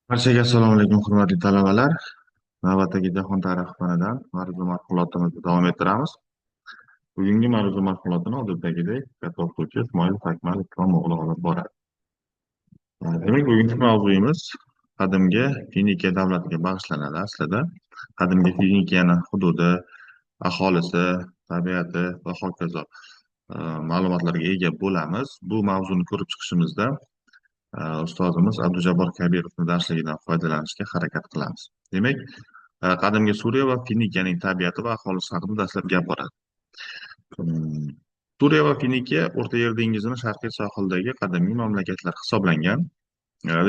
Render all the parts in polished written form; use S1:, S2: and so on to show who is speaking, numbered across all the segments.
S1: Barchaga assalomu alaykum, hurmatli talabalar. Navbatdagi jahon tarixi fanidan ma'ruza mashg'ulotimizni davom ettiramiz. Bugungi ma'ruza mashg'ulotini odatdagidek katta o'qituvchi Ismoil Fakmal Ikromov olib boradi. Demak, bugungi mavzuyimiz qadimgi Finikiya davlatiga bag'ishlanadi aslida. Qadimgi Finikiyani hududi, aholisi, tabiati va hokazo ma'lumotlarga ega bo'lamiz. Bu mavzuni ko'rib chiqishimizda ustozimiz Abdujabbor Kabirovning darsligidan foydalanishga harakat qilamiz. Demak, qadimgi Suriya va Finikiyaning tabiati va aholisi haqida dastlab gap boradi. Hmm, Suriya va Finikiya O'rta Yer dengizining sharqiy sohilidagi qadimgi mamlakatlar hisoblangan.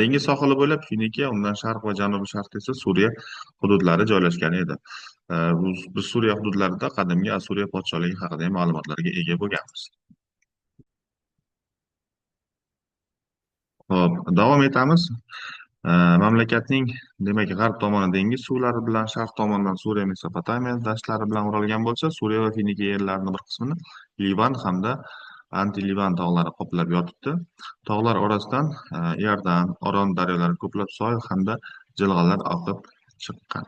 S1: Dengiz sohili bo'ylab Finikiya, undan sharq va janubi-sharqda esa Suriya hududlari joylashgan edi. Biz Suriya hududlarida qadimgi Asuriya podsholigi haqidagi ma'lumotlarga ega bo'lganmiz. Hop, davom etamiz. Mamlakatning demak g'arb tomoni dengiz suvlari bilan, sharq tomonidan Suriya Mesopotamiya dashtlari bilan o'ralgan bo'lsa, Suriya va Finikiya yerlarining bir qismini Livan hamda Anti-Livan tog'lari qoplab yotibdi. Tog'lar orasidan Iordan, Oron daryolari, ko'plab soy hamda jilg'alar oqib chiqqan.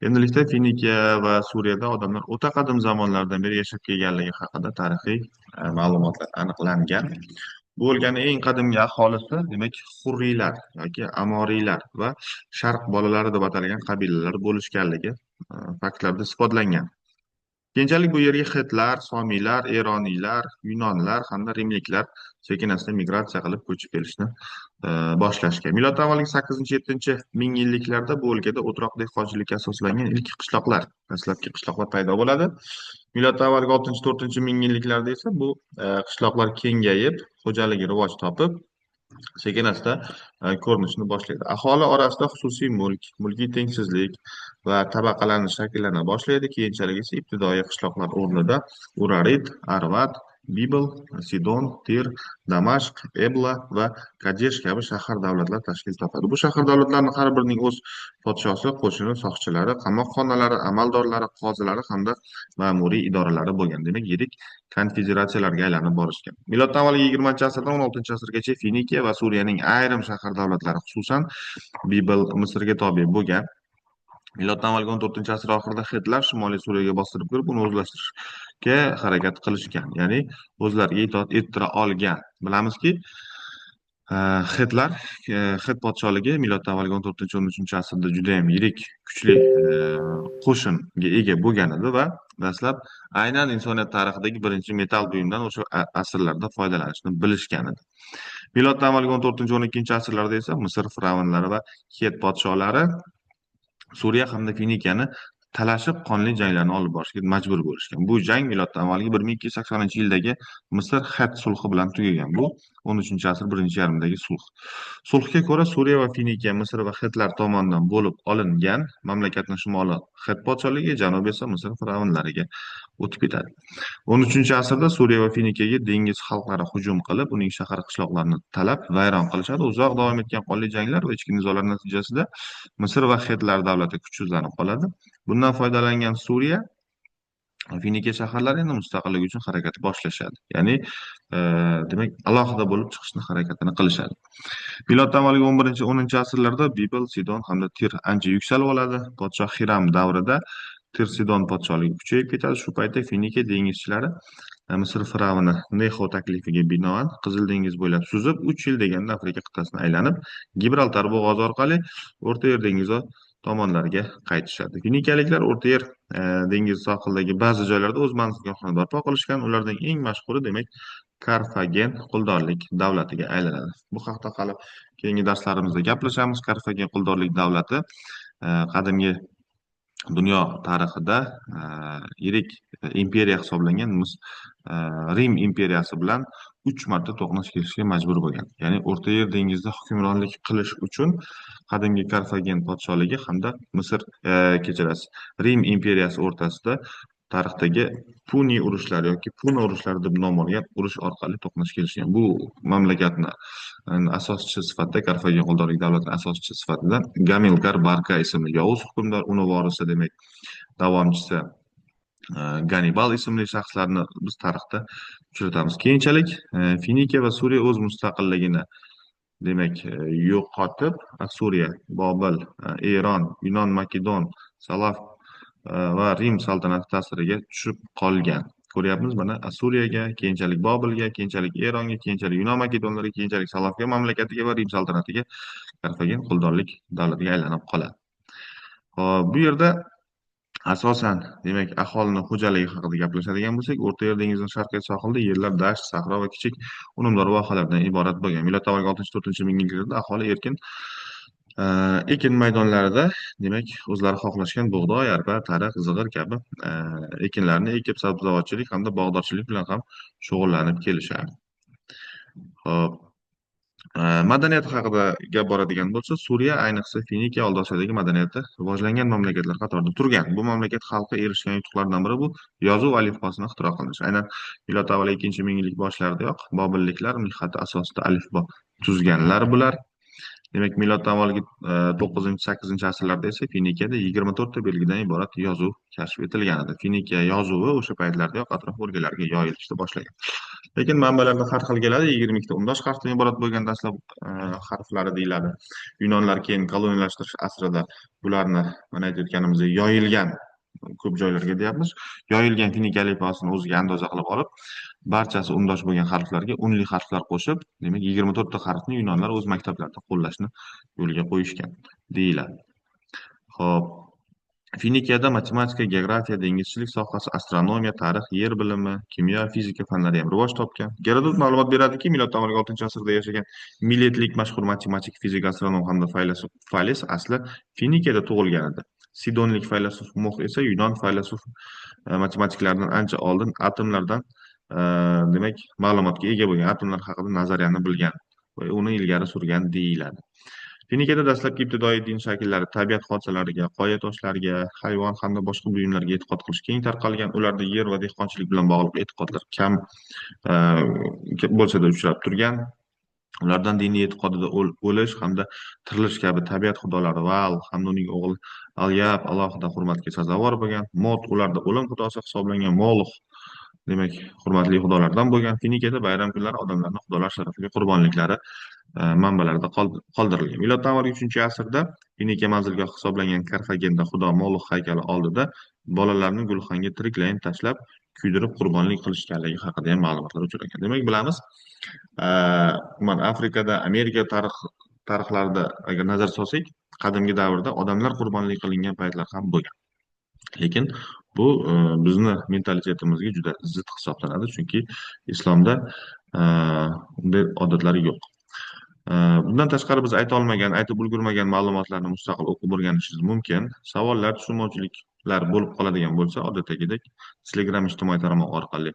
S1: Endilikda Finikiya va Suriyada odamlar o'ta qadim zamonlardan beri yashab kelganligi haqida tarixiy ma'lumotlar aniqlangan. Bu o'lkaning eng qadimgi aholisi demak Hurriylar yoki Amoriylar va Sharq bolalari deb atalgan qabilalar bo'lishganligi faktlarda isbotlangan. Keyinchalik bu yerga xitlar, somiylar, eroniylar, yunonlar hamda rimliklar sekin-asta migratsiya qilib ko'chib kelishni boshlashgan. Miloddan avvalgi 8-7 ming yilliklarda bu o'lkada o'troq dehqonchilikka asoslangan ilk qishloqlar, dastlabki qishloqlar paydo bo'ladi. Miloddan avvalgi 6-4 ming yilliklarda esa bu qishloqlar kengayib, xo'jaligi rivoj topib, sekin-asta ko'rinishni boshlaydi. Aholi orasida xususiy mulk, mulkiy tengsizlik va tabaqalanish shakllana boshlaydi. Keyinchalik esa ibtidoiy qishloqlar o'rnida Urarit, Arvat, Bibl, Sidon, Tir, Damashq, Ebla va Kadesh kabi shahar davlatlar tashkil topadi. Bu shahar davlatlarning har birining o'z podshosi, qo'shini, soqchilari, qamoqxonalari, amaldorlari, qozilari hamda ma'muriy idoralari bo'lgan. Demak, yirik konfederatsiyalarga aylanib borishgan. Miloddan avvalgi 20-asrdan 16-asrgacha Finikiya va Suriyaning ayrim shahar davlatlari, xususan Bibl Misrga tobe bo'lgan. Miloddan avvalgi 14-asr oxirida xitlar Shimoliy Suriyaga bostirib kirib, uni o'zlashtirishga harakat qilishgan. Ya'ni o'zlariga itoat ettira olgan. Bilamizki, xitlar, Xit podsholigi miloddan avvalgi 14-13 asrda juda ham yirik, kuchli qo'shinga ega bo'lgan edi va dastlab aynan insoniyat tarixidagi birinchi metall buyumdan o'sha asrlarda foydalanishni bilishgan edi. Miloddan avvalgi 14-12 asrlarda esa Misr fir'avnlari va Het podsholari Suriya hamda Finikiyani talashib qonli janglarni olib borishga majbur bo'lishgan. Bu jang miloddan avvalgi 1280-yildagi Misr Xat sulhi bilan tugagan. Bu 13-asr birinchi yarmidagi sulh. Sulhga ko'ra Suriya va Finikiya Misr va Xitlar tomonidan bo'lib olingan. Mamlakatning shimoli Xat podshohligi, janubi esa Misr fir'avnlariga o'tib ketadi. 13-asrda Suriya va Finikiyaga dengiz xalqlari hujum qilib, uning shahar qishloqlarini talab, vayron qilishadi. Uzoq davom etgan qonli janglar va ichki nizolar natijasida Misr va Xetlar davlati kuchsizlanib qoladi. Bundan foydalangan Suriya Finikiya shaharlari endi mustaqillik uchun harakat boshlashadi. Ya'ni demak alohida bo'lib chiqishni harakatini qilishadi. Miloddan avvalgi 11-10 asrlarda Bibl, Sidon hamda Tir ancha yuksalib oladi. Podshoh Hiram davrida Tir Sidon podshohligi kuchayib ketadi. Shu paytda Finikiya dengizchilari Misr fir'avni Nexo taklifiga binoan Qizil dengiz bo'ylab suzib 3 yil deganda Afrika qit'asini aylanib, Gibraltar bo'g'ozi orqali O'rta Yer dengizi tomonlariga qaytishadi. Finikiyaliklar O'rta Yer dengizi sohilidagi ba'zi joylarda o'z manzilgohini barpo qilishgan. Ulardan eng mashhuri demak Karfagen quldorlik davlatiga aylanadi. Bu haqda hali keyingi darslarimizda gaplashamiz. Karfagen quldorlik davlati qadimgi dunyo tarixida yirik imperiya hisoblangan Rim imperiyasi bilan 3 marta to'qnash kelishga majbur bo'lgan. Ya'ni O'rta Yer dengizida hukmronlik qilish uchun qadimgi Karfagen podsholigi hamda Misr kechirasiz Rim imperiyasi o'rtasida tarixdagi Puni urushlari yoki Puna urushlari deb nom olgan urush orqali to'qnash kelishgan. Bu mamlakatni asoschisi sifatida Karfagen quldorlik davlatining asoschisi sifatida Gamilkar Barka ismli yovuz hukmdor, uni vorisi demak davomchisi Ganibal ismli shaxslarni biz tarixda uchratamiz. Keyinchalik Finikiya va Suriya o'z mustaqilligini demak yo'qotib, Suriya, Bobil, Eron, Yunon, Makedon, Salaf va Rim saltanati ta'siriga tushib qolgan. Ko'ryapmiz, mana Suriyaga, keyinchalik Bobilga, keyinchalik Eronga, keyinchalik Yunon Makedonlariga, keyinchalik Salafga mamlakatiga va Rim saltanatiga Karfagen quldorlik davlatiga aylanib qoladi. Hop, bu yerda asosan, demak, aholini xo'jaligi haqida gaplashadigan bo'lsak, O'rta Yer dengizining sharqiy sohilida yerlar dasht, sahro va kichik unumdor vohalardan iborat bo'lgan. Milod avvalgi 6-4 mingilliklarda aholi erkin ekin maydonlarida, demak, o'zlari xohlashgan bug'doy, arpa, tariq, zig'ir kabi ekinlarni ekib, sabzavotchilik hamda bog'dorchilik bilan ham shug'ullanib kelishardi. Hop, madaniyat haqida gap boradigan bo'lsa, Suriya ayniqsa Finikiya Oldi Osiyodagi madaniyati rivojlangan mamlakatlar qatorida turgan. Bu mamlakat xalqi erishgan yutuqlardan biri bu yozuv alifbosini ixtiro qilish. Aynan milod avvali 2-mingillik boshlaridayoq bobilliklar mixxati asosida alifbo tuzganlar bular. Demak, miloddan avvalgi 9-8 asrlarda esa Finikiyada 24 ta belgidan iborat yozuv kashf etilgan edi. Finikiya yozuvi o'sha paytlardayoq atrof o'lkalarga yoyilishni boshlagan. Lekin manbalarda har xil keladi. 22 ta undosh harfdan iborat bo'lgan dastlab harflari deyiladi. Yunonlar keyin koloniyalashtirish asrida bularni mana aytayotganimizdek yoyilgan ko'p joylarga deyapmiz. Yoyilgan Finikiya alifbosini o'ziga andoza qilib olib, barchasi undosh bo'lgan harflarga unli harflar qo'shib, demak 24 ta harfni yunonlar o'z maktablarida qo'llashni yo'lga qo'yishgan deyiladi. Xo'p, Finikiyada matematika, geografiya, dengizchilik sohasi, astronomiya, tarix, yer bilimi, kimyo, fizika fanlari ham rivoj topgan. Gerodot ma'lumot beradiki, miloddan avvalgi 6-asrda yashagan Miletlik mashhur matematik, fizik, astronom hamda faylasuf Fales asli Finikiyada tug'ilgan edi. Sidonlik faylasuf Mox esa Yunon faylasuf matematiklaridan ancha oldin atomlardan demak ma'lumotga ega bo'lgan, atomlar haqida nazariyani bilgan va uni ilgari surgan deyiladi. Finikiyada dastlabki ibtidoiy din shakllari tabiat hodisalariga, qoya toshlariga, hayvon hamda boshqa buyumlarga e'tiqod qilish keng tarqalgan. Ularda yer va dehqonchilik bilan bog'liq e'tiqodlar kam bo'lsa-da uchrab turgan. Ulardan diniy e'tiqodida o'lish hamda tirilish kabi tabiat xudolari Val hamda uning o'g'li Alyab alohida hurmatga sazovor bo'lgan. Mot ularda o'lim xudosi hisoblangan. Molox demak hurmatli xudolardan bo'lgan. Finikiyada bayram kunlari odamlarning xudolar sharafiga qurbonliklari manbalarda qoldirilgan. Miloddan avvalgi 3-asrda Finikiya manzilgohi hisoblangan Karfagenda xudo Molox haykali oldida bolalarni gulxanga tiriklayin tashlab kuydirib qurbonlik qilishganligi haqida ham ma'lumotlar uchragan. Demak, bilamiz, mana Afrikada, Amerika tarixlarida agar nazar solsak, qadimgi davrda odamlar qurbonlik qilingan paytlar ham bo'lgan. Lekin bu bizni mentalitetimizga juda zid hisoblanadi, chunki islomda bunday odatlar yo'q. Bundan tashqari biz ayta olmagan, aytib ulgurmagan ma'lumotlarni mustaqil o'qib o'rganishingiz mumkin. Savollar, tushunmovchiliklar bo'lib qoladigan bo'lsa, odatdagidek Telegram ijtimoiy tarmoq orqali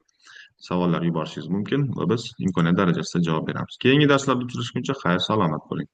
S1: savollar yuborishingiz mumkin va biz imkoniyat darajasida javob beramiz. Keyingi darslarda uchrashguncha xayr salomat bo'ling.